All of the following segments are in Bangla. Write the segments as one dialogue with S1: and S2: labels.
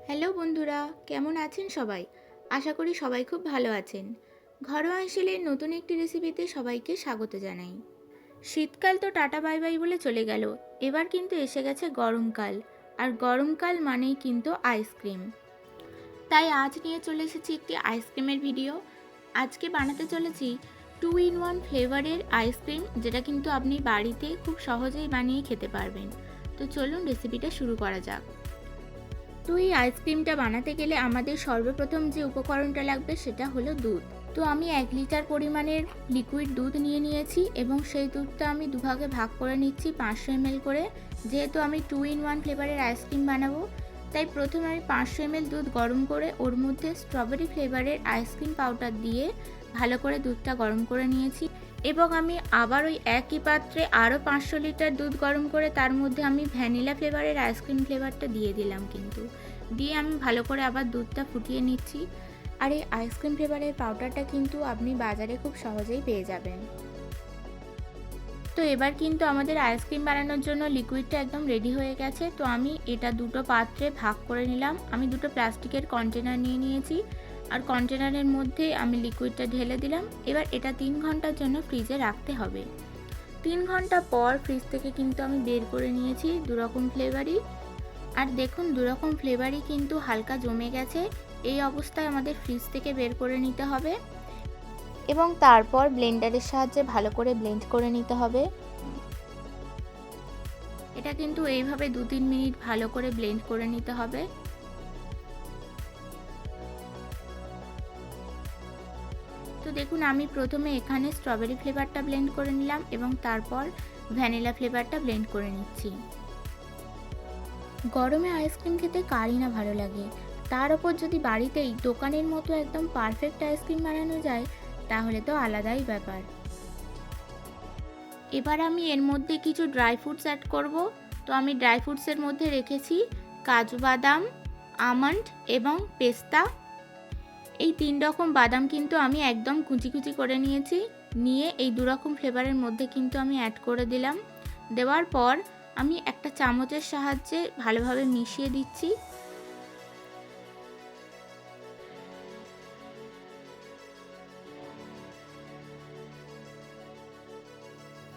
S1: হ্যালো বন্ধুরা, কেমন আছেন সবাই? আশা করি সবাই খুব ভালো আছেন। ঘরোয়া হেসেলের নতুন একটি রেসিপিতে সবাইকে স্বাগত জানাই। শীতকাল তো টাটা বাই বাই বলে চলে গেল। এবার কিন্তু এসে গেছে গরমকাল, আর গরমকাল মানেই কিন্তু আইসক্রিম। তাই আজ নিয়ে চলে এসেছি একটি আইসক্রিমের ভিডিও। আজকে বানাতে চলেছি 2-in-1 ফ্লেভারের আইসক্রিম, যেটা কিন্তু আপনি বাড়িতে খুব সহজেই বানিয়ে খেতে পারবেন। তো চলুন রেসিপিটা শুরু করা যাক। তো এই আইসক্রিমটা বানাতে গেলে আমাদের সর্বপ্রথম যে উপকরণটা লাগবে সেটা হলো দুধ। তো আমি 1 লিটার পরিমাণের লিকুইড দুধ নিয়েছি এবং সেই দুধটা আমি দুভাগে ভাগ করে নিচ্ছি 500 ml করে। যেহেতু আমি 2-in-1 ফ্লেভারের আইসক্রিম বানাবো, তাই প্রথমে আমি 500 ml দুধ গরম করে ওর মধ্যে স্ট্রবেরি ফ্লেভারের আইসক্রিম পাউডার দিয়ে ভালো করে দুধটা গরম করে নিয়েছি। এবং আমি আবার ওই একই পাত্রে আরও 500 লিটার দুধ গরম করে তার মধ্যে আমি ভ্যানিলা ফ্লেভারের আইসক্রিম ফ্লেভারটা দিয়ে দিলাম। দিয়ে আমি ভালো করে আবার দুধটা ফুটিয়ে নিচ্ছি। আর এই আইসক্রিম ফ্লেভারের পাউডারটা কিন্তু আপনি বাজারে খুব সহজেই পেয়ে যাবেন। তো এবার কিন্তু আমাদের আইসক্রিম বানানোর জন্য লিকুইডটা একদম রেডি হয়ে গেছে। তো আমি এটা দুটো পাত্রে ভাগ করে নিলাম। আমি দুটো প্লাস্টিকের কন্টেনার নিয়েছি, আর কন্টেনারের মধ্যে আমি লিকুইডটা ঢেলে দিলাম। এবার এটা 3 ঘন্টার জন্য ফ্রিজে রাখতে হবে। 3 ঘন্টা পর ফ্রিজ থেকে কিন্তু আমি বের করে নিয়েছি দুরকম ফ্লেভারই। আর দেখুন, দুরকম ফ্লেভারই কিন্তু হালকা জমে গেছে। এই অবস্থায় আমাদের ফ্রিজ থেকে বের করে নিতে হবে এবং তারপর ব্লেন্ডারের সাহায্যে ভালো করে ব্লেন্ড করে নিতে হবে। এটা কিন্তু এইভাবে 2-3 মিনিট ভালো করে ব্লেন্ড করে নিতে হবে। তো দেখুন, আমি প্রথমে এখানে স্ট্রবেরি ফ্লেভারটা ব্লেন্ড করে নিলাম এবং তারপর ভ্যানিলা ফ্লেভারটা ব্লেন্ড করে নিচ্ছি। গরমে আইসক্রিম খেতে কারই না ভালো লাগে, তার ওপর যদি বাড়িতেই দোকানের মতো একদম পারফেক্ট আইসক্রিম বানানো যায় তাহলে তো আলাদাই ব্যাপার। এবার আমি এর মধ্যে কিছু ড্রাই ফ্রুটস অ্যাড করব। তো আমি ড্রাই ফ্রুটসের মধ্যে রেখেছি কাজু বাদাম, আমন্ড এবং পেস্তা। এই 3 রকম বাদাম কিন্তু আমি একদম কুচি কুচি করে নিয়ে এই 2 রকম ফ্লেভারের মধ্যে কিন্তু আমি অ্যাড করে দিলাম। দেওয়ার পর আমি একটা চামচের সাহায্যে ভালোভাবে মিশিয়ে দিচ্ছি।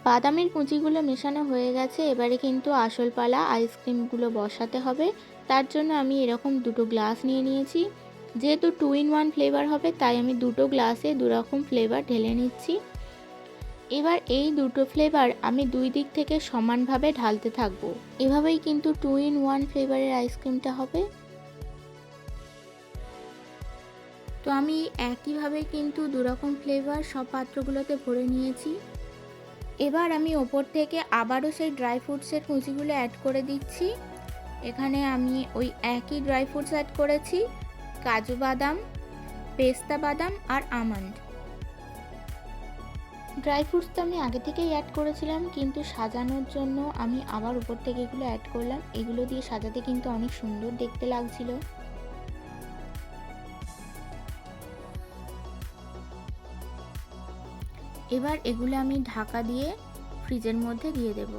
S1: বাদামের কুচিগুলো মেশানো হয়ে গেছে। এবারে কিন্তু আসল পালা, আইসক্রিমগুলো বসাতে হবে। তার জন্য আমি এরকম দুটো গ্লাস নিয়েছি। যেহেতু 2-in-1 ফ্লেভার হবে, তাই আমি দুটো গ্লাসে 2 রকম ফ্লেভার ঢেলে নিচ্ছি। এবার এই দুটো ফ্লেভার আমি 2 দিক থেকে সমানভাবে ঢালতে থাকবো। এভাবেই কিন্তু 2-in-1 ফ্লেভারের আইসক্রিমটা হবে। তো আমি একইভাবে কিন্তু 2 রকম ফ্লেভার সব পাত্রগুলোতে ভরে নিয়েছি। এবার আমি ওপর থেকে আবারও সেই ড্রাই ফ্রুটসের কুচিগুলো অ্যাড করে দিচ্ছি। এখানে আমি ওই একই ড্রাই ফ্রুটস অ্যাড করেছি, কাজু বাদাম, পেস্তা বাদাম আর আমন্ড। ড্রাই ফ্রুটস তো আমি আগে থেকেই অ্যাড করেছিলাম, কিন্তু সাজানোর জন্য আমি আবার উপর থেকে এগুলো অ্যাড করলাম। এগুলো দিয়ে সাজাতে কিন্তু অনেক সুন্দর দেখতে লাগছিল। এবার এগুলো আমি ঢাকা দিয়ে ফ্রিজের মধ্যে দিয়ে দেব।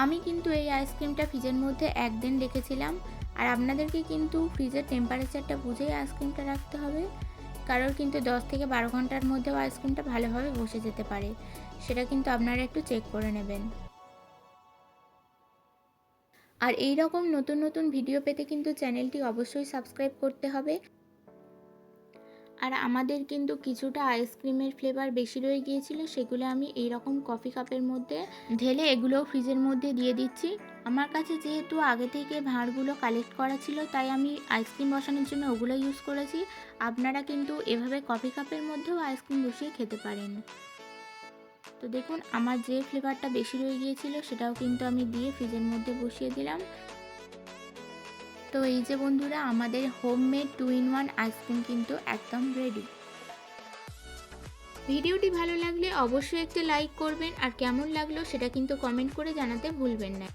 S1: আমি কিন্তু এই আইসক্রিমটা ফ্রিজের মধ্যে 1 দিন রেখেছিলাম। আর আপনাদেরকে কিন্তু ফ্রিজের টেম্পারেচারটা বুঝেই আইসক্রিমটা রাখতে হবে। কারোর কিন্তু 10 থেকে 12 ঘন্টার মধ্যেও আইসক্রিমটা ভালোভাবে বসে যেতে পারে, সেটা কিন্তু আপনারা একটু চেক করে নেবেন। আর এই রকম নতুন নতুন ভিডিও পেতে কিন্তু চ্যানেলটি অবশ্যই সাবস্ক্রাইব করতে হবে। আর আমাদের কিন্তু কিছুটা আইসক্রিমের ফ্লেভার বেশি রয়ে গিয়েছিল, সেগুলো আমি এই রকম কফি কাপের মধ্যে ঢেলে এগুলোও ফ্রিজের মধ্যে দিয়ে দিচ্ছি। আমার কাছে যেহেতু আগে থেকে ভাঁড়গুলো কালেক্ট করা ছিল, তাই আমি আইসক্রিম বসানোর জন্য ওগুলো ইউজ করেছি। আপনারা কিন্তু এভাবে কফি কাপের মধ্যেও আইসক্রিম বসিয়ে খেতে পারেন। তো দেখুন, আমার যে ফ্লেভারটা বেশি রয়ে গিয়েছিল সেটাও কিন্তু আমি দিয়ে ফ্রিজের মধ্যে বসিয়ে দিলাম। তো এই যে বন্ধুরা, আমাদের হোমমেড 2-in-1 আইসক্রিম কিন্তু একদম রেডি। ভিডিওটি ভালো লাগলে অবশ্যই একটি লাইক করবেন, আর কেমন লাগলো সেটা কিন্তু কমেন্ট করে জানাতে ভুলবেন না।